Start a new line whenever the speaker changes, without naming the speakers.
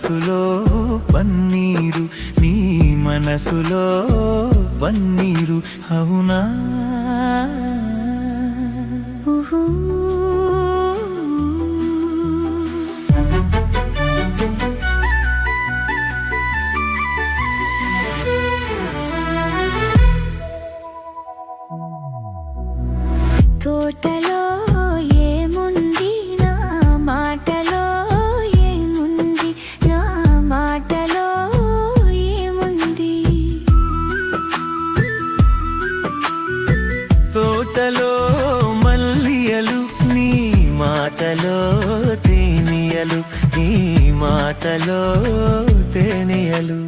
మనసులో పన్నీరు, నీ మనసులో పన్నీరు అవునా?
తోటలో ఏముంది నా మాటలో ఏముంది, నా మాటలో ఏముంది.
తోటలో మల్లియలు, నీ మాటలో తేనియలు, నీ మాటలో తేనియలు.